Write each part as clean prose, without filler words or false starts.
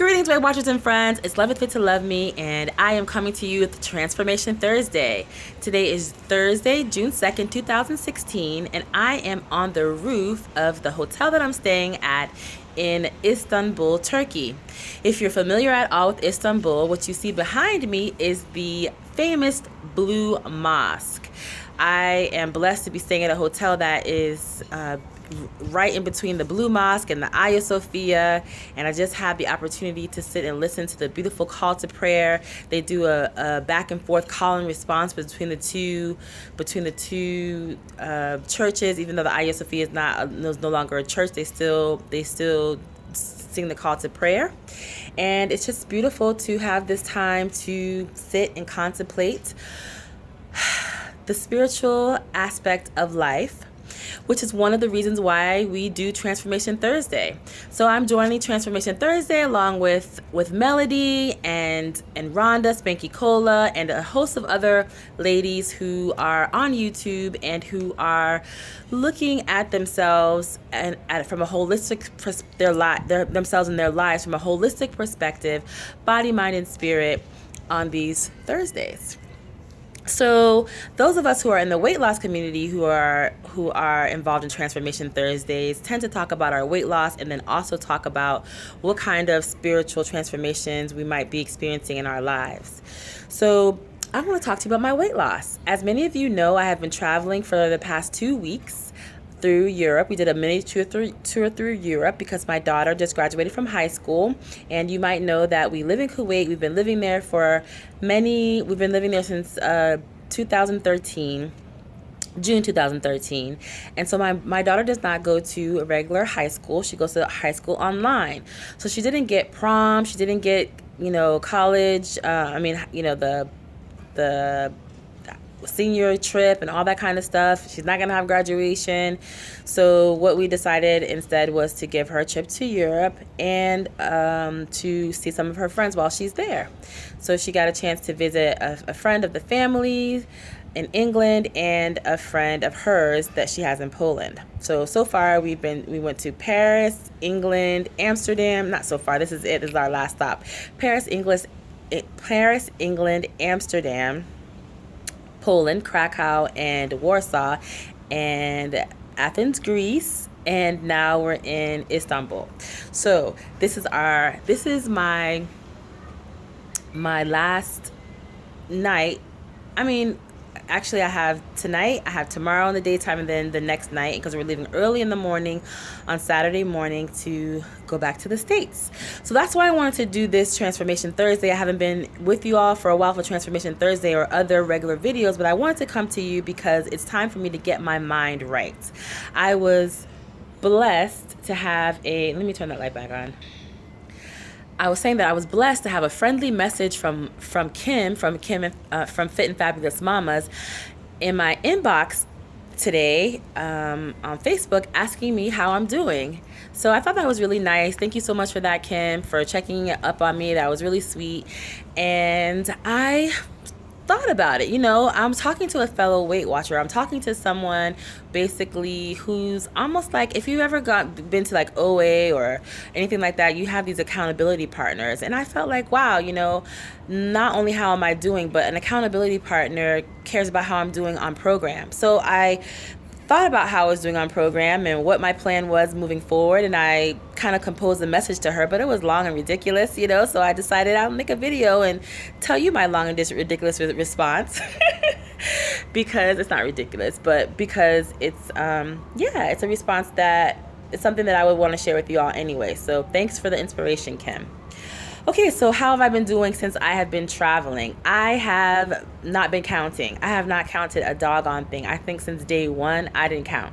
Greetings, Weight Watchers and friends. It's Love It Fit to Love Me, and I am coming to you with Transformation Thursday. Today is Thursday, June 2nd, 2016, and I am on the roof of the hotel that I'm staying at in Istanbul, Turkey. If you're familiar at all with Istanbul, what you see behind me is the famous Blue Mosque. I am blessed to be staying at a hotel that is right in between the Blue Mosque and the Hagia Sophia, and I just had the opportunity to sit and listen to the beautiful call to prayer. They do a back and forth call and response between the two churches. Even though the Hagia Sophia is no longer a church, they still sing the call to prayer, and it's just beautiful to have this time to sit and contemplate the spiritual aspect of life, which is one of the reasons why we do Transformation Thursday. So I'm joining Transformation Thursday along with Melody and Rhonda Spanky Cola and a host of other ladies who are on YouTube and who are looking at themselves and from a holistic themselves and their lives from a holistic perspective, body, mind, and spirit on these Thursdays. So those of us who are in the weight loss community who are involved in Transformation Thursdays tend to talk about our weight loss and then also talk about what kind of spiritual transformations we might be experiencing in our lives. So I want to talk to you about my weight loss. As many of you know, I have been traveling for the past 2 weeks through Europe. We did a mini tour through Europe because my daughter just graduated from high school, and you might know that we live in Kuwait. We've been living there since 2013, June 2013. And so my daughter does not go to a regular high school. She goes to high school online. So she didn't get prom, she didn't get, college, the senior trip and all that kind of stuff. She's not gonna have graduation. So what we decided instead was to give her a trip to Europe and to see some of her friends while she's there. So she got a chance to visit a friend of the family in England and a friend of hers that she has in Poland. So far we went to Paris, England, Amsterdam. Not so far. This is it. This is our last stop. Paris, England, Amsterdam, Poland, Krakow, and Warsaw, and Athens, Greece, and now we're in Istanbul. So this is my last night. Actually, I have tonight, I have tomorrow in the daytime, and then the next night, because we're leaving early in the morning on Saturday morning to go back to the States. So that's why I wanted to do this Transformation Thursday. I haven't been with you all for a while for Transformation Thursday or other regular videos, but I wanted to come to you because it's time for me to get my mind right. I was blessed to have let me turn that light back on. I was saying that I was blessed to have a friendly message from Kim from Fit and Fabulous Mamas in my inbox today on Facebook asking me how I'm doing. So I thought that was really nice. Thank you so much for that, Kim, for checking up on me. That was really sweet. And I thought about it. I'm talking to a fellow Weight Watcher. I'm talking to someone basically who's almost like, if you've ever been to like OA or anything like that, you have these accountability partners. And I felt like, wow, not only how am I doing, but an accountability partner cares about how I'm doing on program. So I thought about how I was doing on program and what my plan was moving forward, and I kind of composed a message to her, but it was long and ridiculous, so I decided I'll make a video and tell you my long and ridiculous response because it's not ridiculous, but because it's it's a response that is something that I would want to share with you all anyway. So thanks for the inspiration, Kim. Okay, so how have I been doing since I have been traveling? I have not been counting. I have not counted a doggone thing. I think since day one, I didn't count.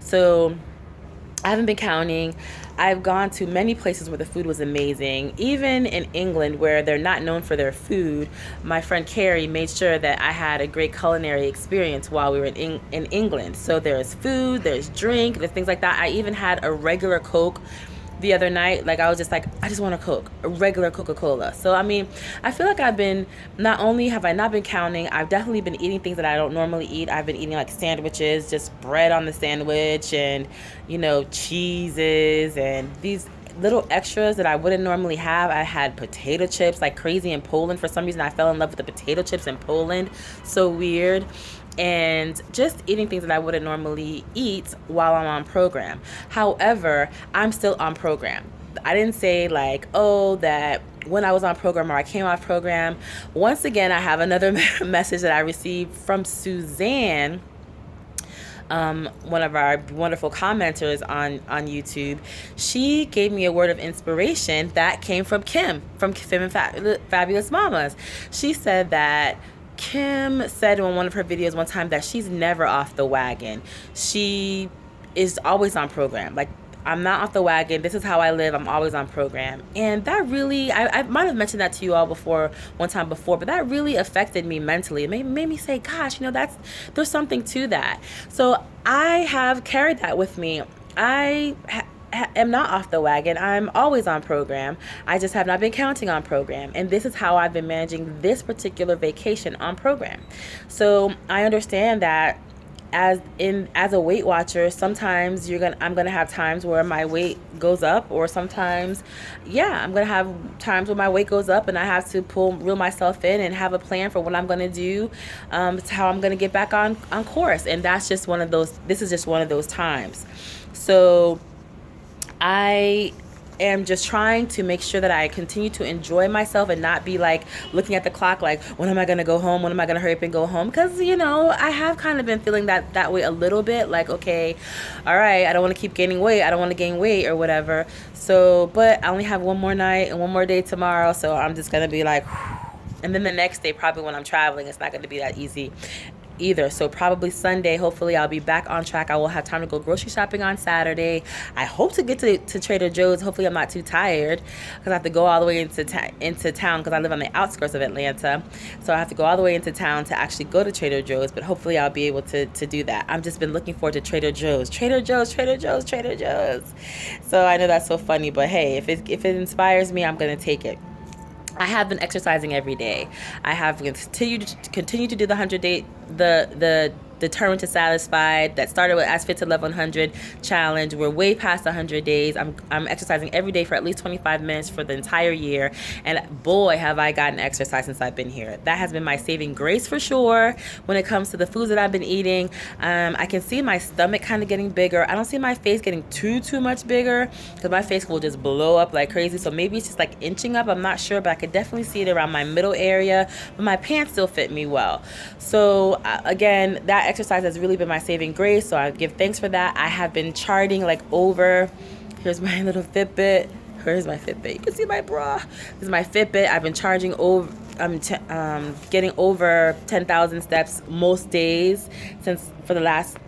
So I haven't been counting. I've gone to many places where the food was amazing. Even in England, where they're not known for their food, my friend Carrie made sure that I had a great culinary experience while we were in England. So there's food, there's drink, there's things like that. I even had a regular Coke the other night. Like, I was just like, I just want a Coke, a regular Coca-Cola. So I feel like not only have I not been counting, I've definitely been eating things that I don't normally eat. I've been eating like sandwiches, just bread on the sandwich, and cheeses, and these little extras that I wouldn't normally have. I had potato chips like crazy in Poland. For some reason, I fell in love with the potato chips in Poland. So weird. And just eating things that I wouldn't normally eat while I'm on program. However, I'm still on program. I didn't say like, oh, that when I was on program or I came off program. Once again, I have another message that I received from Suzanne, one of our wonderful commenters on YouTube. She gave me a word of inspiration that came from Kim, from Kim and Fabulous Mamas. She said that Kim said in one of her videos one time that she's never off the wagon. She is always on program. Like, I'm not off the wagon. This is how I live. I'm always on program. And that really, I might have mentioned that to you all before, one time before, but that really affected me mentally. It made me say, gosh, there's something to that. So I have carried that with me. I am not off the wagon. I'm always on program. I just have not been counting on program. And this is how I've been managing this particular vacation on program. So I understand that as a Weight Watcher, sometimes I'm gonna have times where my weight goes up, or sometimes, I'm gonna have times where my weight goes up, and I have to reel myself in and have a plan for what I'm gonna do, how I'm gonna get back on course. And that's just one of those. This is just one of those times. So I am just trying to make sure that I continue to enjoy myself and not be like looking at the clock like, when am I going to go home? When am I going to hurry up and go home? Because, I have kind of been feeling that way a little bit, like, okay, all right, I don't want to keep gaining weight. I don't want to gain weight or whatever. So, but I only have one more night and one more day tomorrow. So I'm just going to be like, and then the next day, probably when I'm traveling, it's not going to be that easy either. So probably Sunday, hopefully I'll be back on track. I will have time to go grocery shopping on Saturday. I hope to get to Trader Joe's. Hopefully I'm not too tired, because I have to go all the way into town, because I live on the outskirts of Atlanta. So I have to go all the way into town to actually go to Trader Joe's, but hopefully I'll be able to do that. I've just been looking forward to Trader Joe's. Trader Joe's. So I know that's so funny, but hey, if it inspires me, I'm going to take it. I have been exercising every day. I have continued to do the 100-day, the Determined to Satisfied, that started with As Fit to Love 100 challenge. We're way past 100 days. I'm exercising every day for at least 25 minutes for the entire year. And boy, have I gotten exercise since I've been here. That has been my saving grace for sure. When it comes to the foods that I've been eating, I can see my stomach kind of getting bigger. I don't see my face getting too much bigger, because my face will just blow up like crazy. So maybe it's just like inching up. I'm not sure, but I could definitely see it around my middle area. But my pants still fit me well. So again, that exercise has really been my saving grace, so I give thanks for that. I have been charting here's my little Fitbit. Here's my Fitbit. You can see my bra. This is my Fitbit. I've been charging over, getting over 10,000 steps most days for the last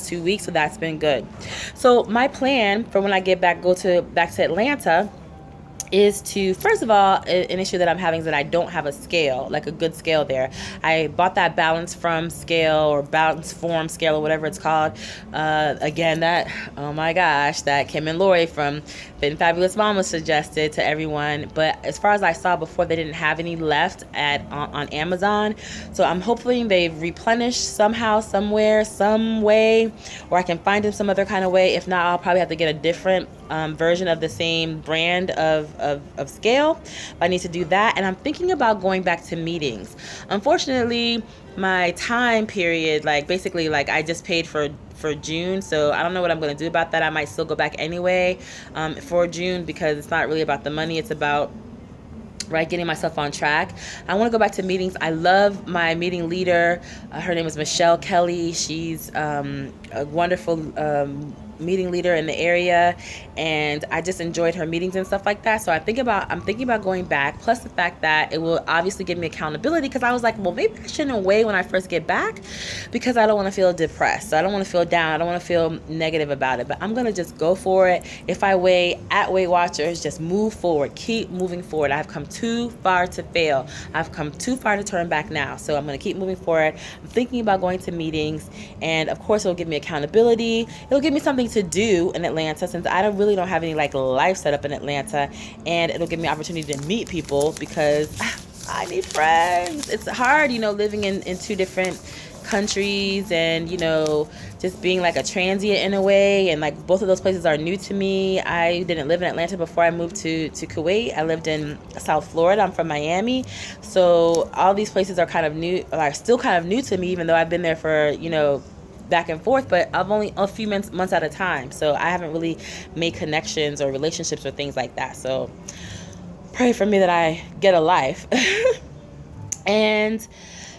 2 weeks, so that's been good. So my plan for when I get back to Atlanta is to, first of all, an issue that I'm having is that I don't have a scale, like a good scale there. I bought that Balance From scale, or Balance Form scale, or whatever it's called. Again, oh my gosh, that Kim and Lori from Fit and Fabulous Mama suggested to everyone. But as far as I saw before, they didn't have any left on Amazon. So I'm hoping they've replenished somehow, somewhere, some way, or I can find them some other kind of way. If not, I'll probably have to get a different version of the same brand of scale. But I need to do that. And I'm thinking about going back to meetings. Unfortunately, my time period, basically I just paid for June, so I don't know what I'm going to do about that. I might still go back anyway for June, because it's not really about the money. It's about getting myself on track. I want to go back to meetings. I love my meeting leader. Her name is Michelle Kelly. She's a wonderful meeting leader in the area, and I just enjoyed her meetings and stuff like that. So I'm thinking about going back, plus the fact that it will obviously give me accountability, because I was like, well, maybe I shouldn't weigh when I first get back, because I don't want to feel depressed. I don't want to feel down. I don't want to feel negative about it, but I'm going to just go for it. If I weigh at Weight Watchers, just move forward, keep moving forward. I've come too far to fail. I've come too far to turn back now. So I'm going to keep moving forward. I'm thinking about going to meetings, and of course it'll give me accountability. It'll give me something to do in Atlanta, since I don't have any life set up in Atlanta, and it'll give me opportunity to meet people, because I need friends. It's hard, living in two different countries, and just being like a transient in a way. And like both of those places are new to me. I didn't live in Atlanta before I moved to Kuwait. I lived in South Florida. I'm from Miami, so all these places are kind of new, are still kind of new to me, even though I've been there for back and forth, but I've only a few months at a time, so I haven't really made connections or relationships or things like that. So pray for me that I get a life. And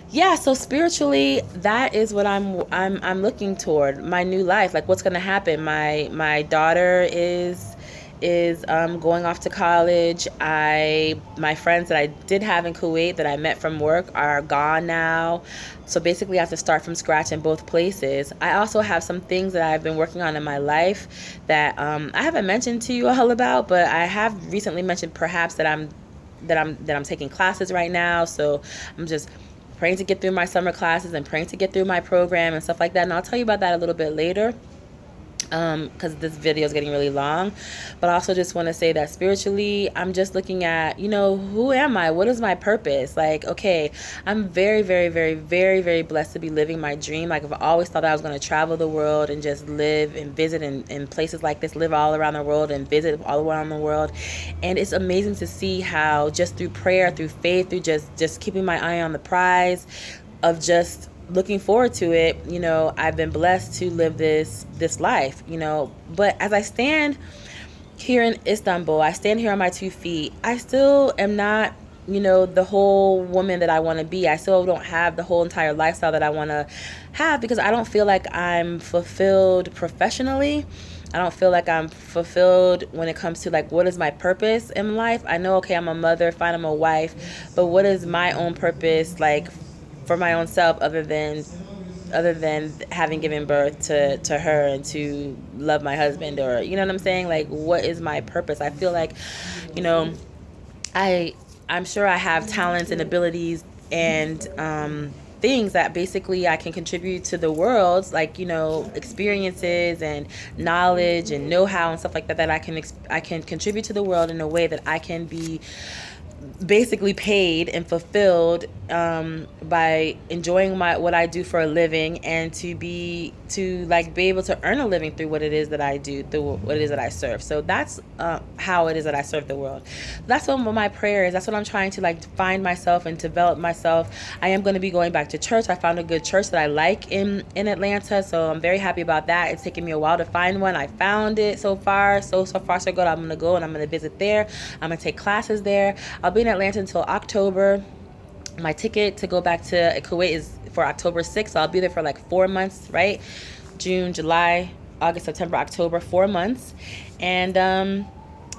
yeah, so spiritually, that is what I'm looking toward, my new life. Like, what's going to happen? My daughter is going off to college. My friends that I did have in Kuwait that I met from work are gone now. So basically I have to start from scratch in both places. I also have some things that I've been working on in my life that I haven't mentioned to you all about, but I have recently mentioned perhaps that I'm taking classes right now. So I'm just praying to get through my summer classes and praying to get through my program and stuff like that. And I'll tell you about that a little bit later, because this video is getting really long. But I also just want to say that spiritually, I'm just looking at, who am I? What is my purpose? Like, okay, I'm very, very, very, very, very blessed to be living my dream. Like, I've always thought that I was going to travel the world and just live and visit in places like this, live all around the world and visit all around the world. And it's amazing to see how just through prayer, through faith, through just keeping my eye on the prize of just looking forward to it, I've been blessed to live this life, but as I stand here in Istanbul, I stand here on my 2 feet, I still am not, the whole woman that I want to be. I still don't have the whole entire lifestyle that I want to have, because I don't feel like I'm fulfilled professionally. I don't feel like I'm fulfilled when it comes to like, what is my purpose in life? I know, okay, I'm a mother, fine, I'm a wife, but what is my own purpose, like, for my own self, other than having given birth to her and to love my husband, or you know what I'm saying? Like, what is my purpose? I feel like, I'm sure I have talents and abilities and things that basically I can contribute to the world, like experiences and knowledge and know-how and stuff like that I can contribute to the world in a way that I can be basically paid and fulfilled by enjoying what I do for a living, and to be able to earn a living through what it is that I do, through what it is that I serve. So that's how it is that I serve the world. That's what my prayer is. That's what I'm trying to find myself and develop myself. I am going to be going back to church. I found a good church that I like in Atlanta, so I'm very happy about that. It's taken me a while to find one. I found it so far so good. I'm going to go and I'm going to visit there. I'm going to take classes there. I'll be in Atlanta until October. My ticket to go back to Kuwait is for October 6th, so I'll be there for like 4 months, right? June, July, August, September, October, 4 months. And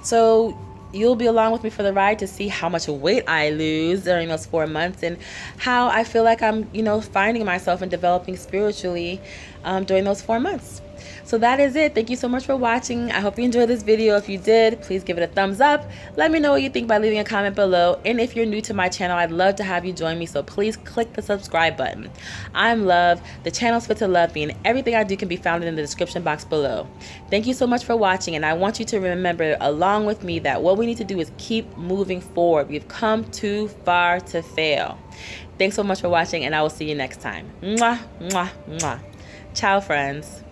so you'll be along with me for the ride to see how much weight I lose during those 4 months, and how I feel like I'm, finding myself and developing spiritually during those 4 months. So that is it. Thank you so much for watching. I hope you enjoyed this video. If you did, please give it a thumbs up. Let me know what you think by leaving a comment below. And if you're new to my channel, I'd love to have you join me. So please click the subscribe button. I'm Love. The channel's Fit to Love Me, and everything I do can be found in the description box below. Thank you so much for watching. And I want you to remember along with me that what we need to do is keep moving forward. We've come too far to fail. Thanks so much for watching, and I will see you next time. Mwah, mwah, mwah. Ciao, friends.